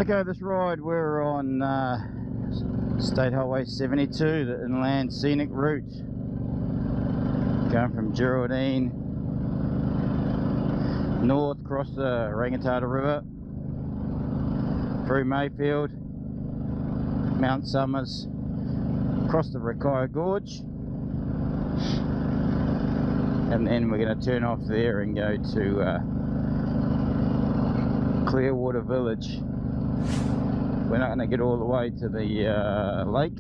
Okay, this ride we're on State Highway 72, the inland scenic route, going from Geraldine north across the Rangitata River, through Mayfield, Mount Somers, across the Rakaya Gorge, and then we're going to turn off there and go to Clearwater Village. We're not going to get all the way to the lake.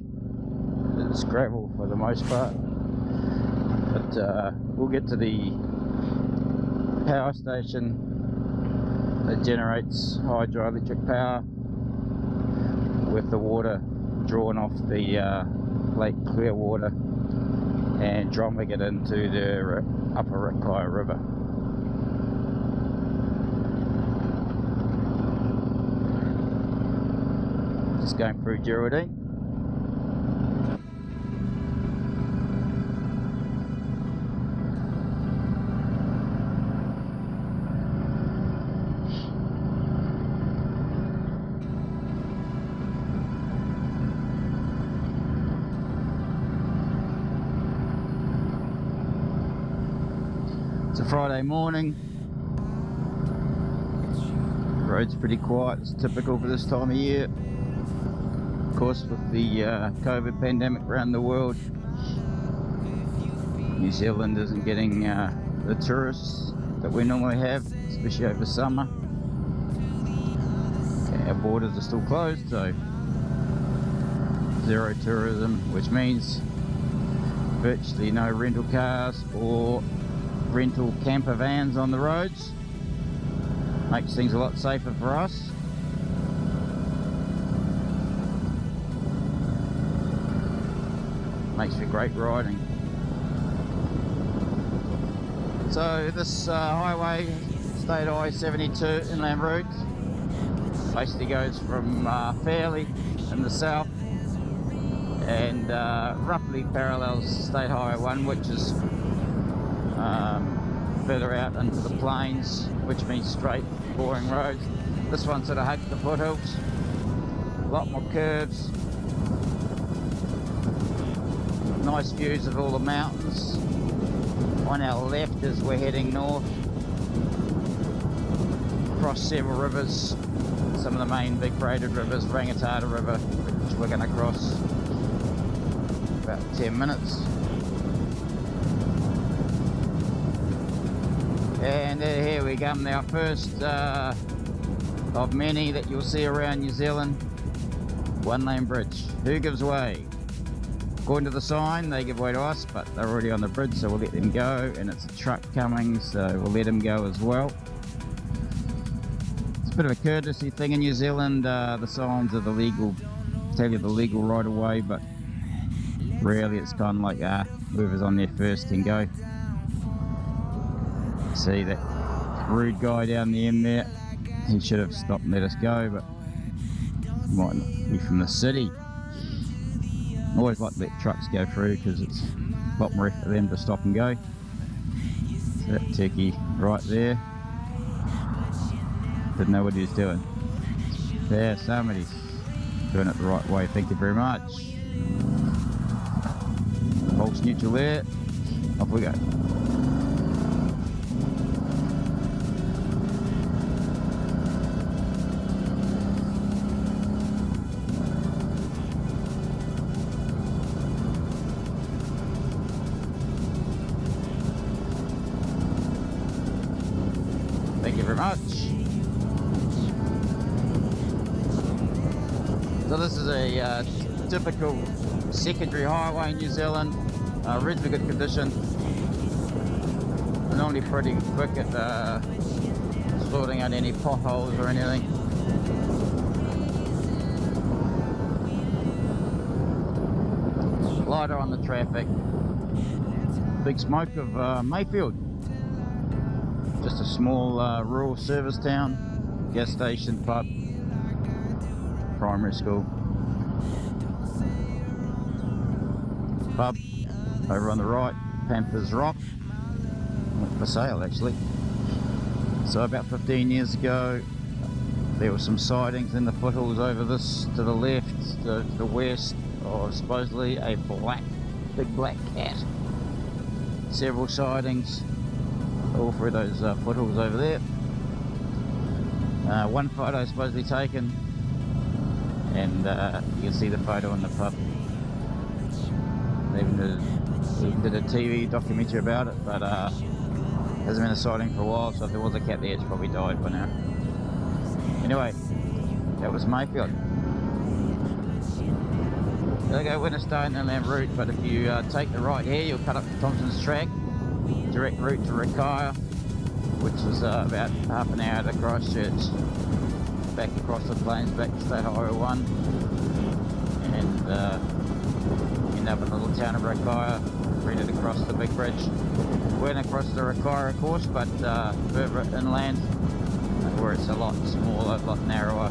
It's gravel for the most part, but we'll get to the power station that generates hydroelectric power with the water drawn off the Lake Clearwater and drumming it into the upper Rakaya River. Just going through Geraldine. It's a Friday morning. The road's pretty quiet. It's typical for this time of year. Of course, with the COVID pandemic around the world, New Zealand isn't getting the tourists that we normally have, especially over summer. Our borders are still closed, so zero tourism, which means virtually no rental cars or rental camper vans on the roads. Makes things a lot safer for us. Makes for great riding. So this highway, State Highway 72 inland route, basically goes from Fairleigh in the south and roughly parallels State Highway 1, which is further out into the plains, which means straight, boring roads. This one sort of hugs the foothills, a lot more curves. Nice views of all the mountains. On our left as we're heading north, across several rivers, some of the main big braided rivers, Rangitata River, which we're going to cross in about 10 minutes. And here we come, our first of many that you'll see around New Zealand, one lane bridge. Who gives way? According to the sign, they give way to us, but they're already on the bridge, so we'll let them go. And it's a truck coming, so we'll let them go as well. It's a bit of a courtesy thing in New Zealand. The signs are the legal, tell you the legal right of way, but rarely it's kind of like whoever's on there first can go. See that rude guy down the end there? He should have stopped and let us go, but he might not be from the city. I always like to let trucks go through because it's a lot more effort for them to stop and go. So that turkey right there didn't know what he was doing. There, somebody's doing it the right way. Thank you very much. False neutral there. Off we go. Thank you very much. So this is a typical secondary highway in New Zealand, reasonably good condition. We're normally pretty quick at sorting out any potholes or anything. Lighter on the traffic. Big smoke of Mayfield. Just a small rural service town, gas station, pub, primary school. Pub over on the right, Panthers Rock, for sale actually. So about 15 years ago, There were some sightings in the foothills over this to the left, to the west, of supposedly a big black cat. Several sightings all through those foothills over there. One photo supposedly taken, and you can see the photo in the pub. They even did a TV documentary about it, but hasn't been a sighting for a while, so if there was a cat there, it's probably died by now. Anyway, that was Mayfield. There go Winterstone Inland route, but if you take the right here, you'll cut up to Thompson's Track, direct route to Rakaia, which is about half an hour to Christchurch, back across the plains, back to State Highway 1, and end up in the little town of Rakaia, ready to cross the big bridge. Went across the Rakaia course, but further inland, where it's a lot smaller, a lot narrower.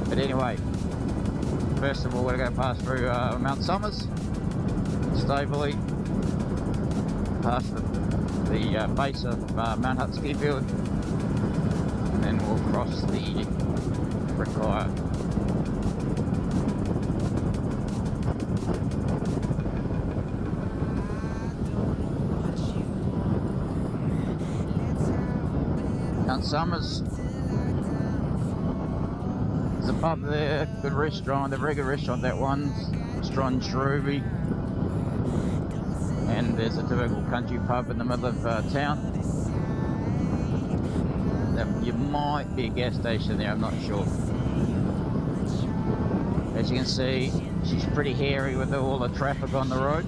But anyway, first of all, we're going to go past through Mount Somers, Staveley, past the base of Mount Hutskyfield, and then we'll cross the Rakaia. Mount Somers, there's a pub there, good restaurant, a very good restaurant that one, Strong Shrewby. And there's a typical country pub in the middle of town. You might be a gas station there, I'm not sure. As you can see, she's pretty hairy with all the traffic on the road.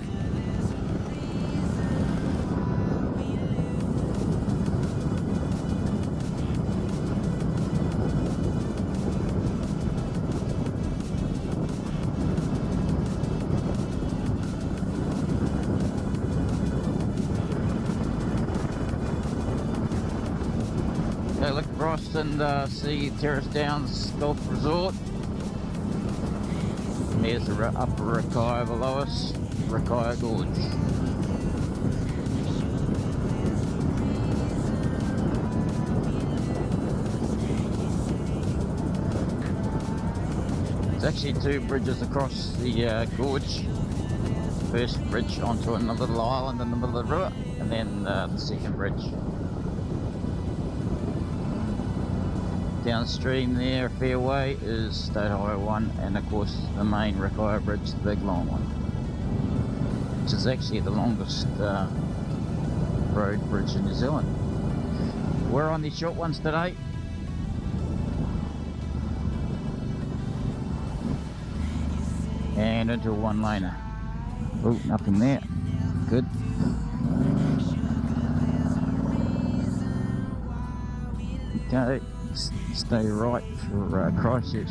Look across and see Terrace Downs Golf Resort. And there's the upper Rakaia below us, Rakaia Gorge. There's actually two bridges across the gorge. First bridge onto a little island in the middle of the river, and then the second bridge. Downstream there, a fair way, is State Highway 1, and of course the main Rakaia Bridge, the big long one, which is actually the longest road bridge in New Zealand. We're on these short ones today. And into a one-laner. Oh, nothing there. Good. Okay. Stay right for Christchurch.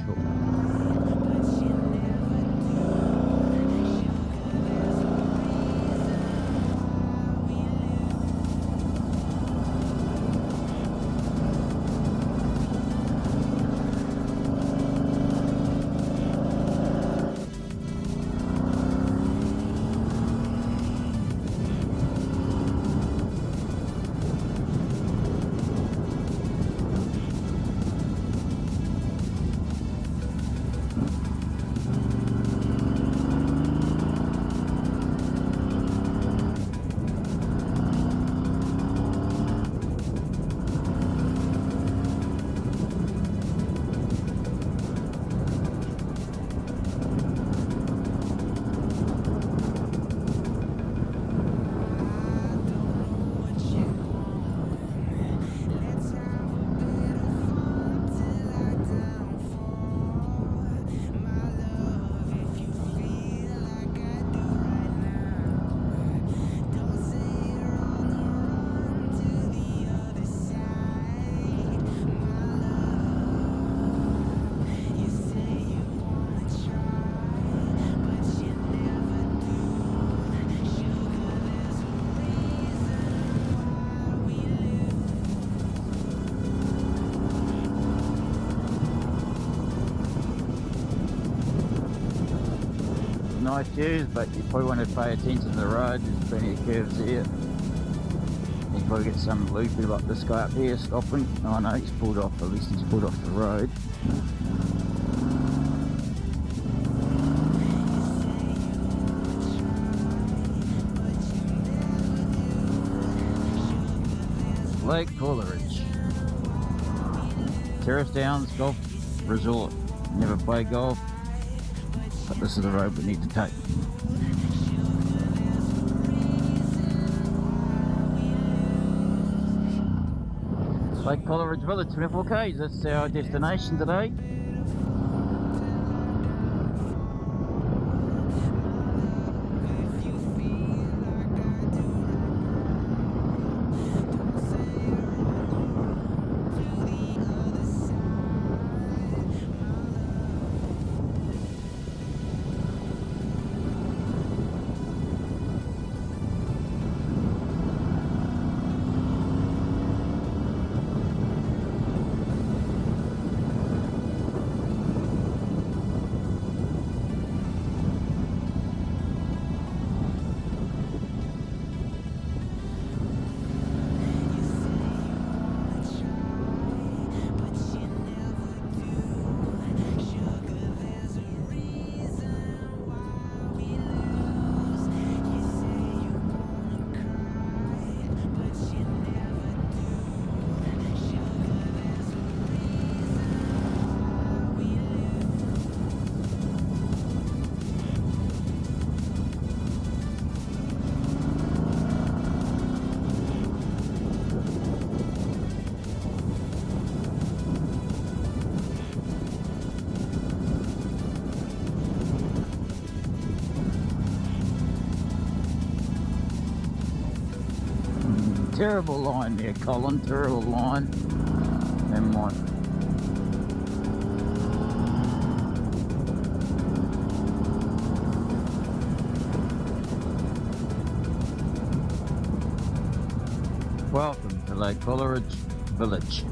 Nice views, but you probably want to pay attention to the road. There's plenty of curves here. You'll probably get some loopy like this guy up here stopping. Oh no, he's pulled off, at least he's pulled off the road. Lake Coleridge. Terrace Downs Golf Resort. Never play golf, but this is the road we need to take. Lake Coleridge Village, 24 k's, that's our destination today. Terrible line there, Colin, terrible line. Never mind. Welcome to Lake Coleridge Village.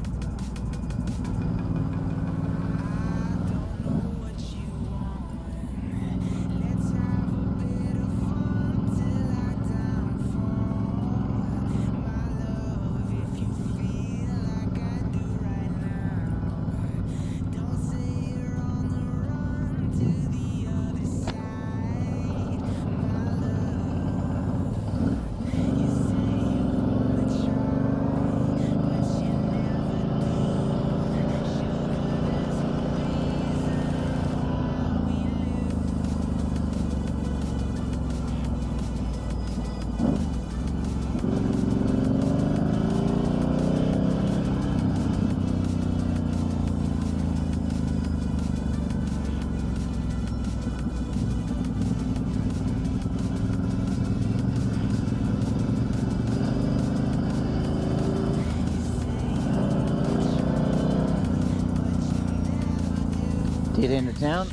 Get into town.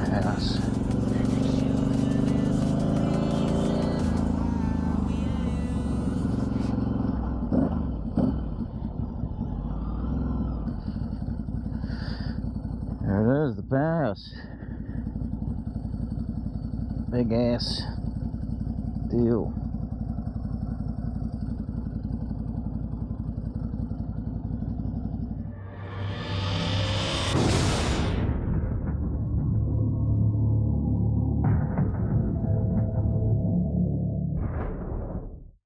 House. There it is, the powerhouse. Big ass deal.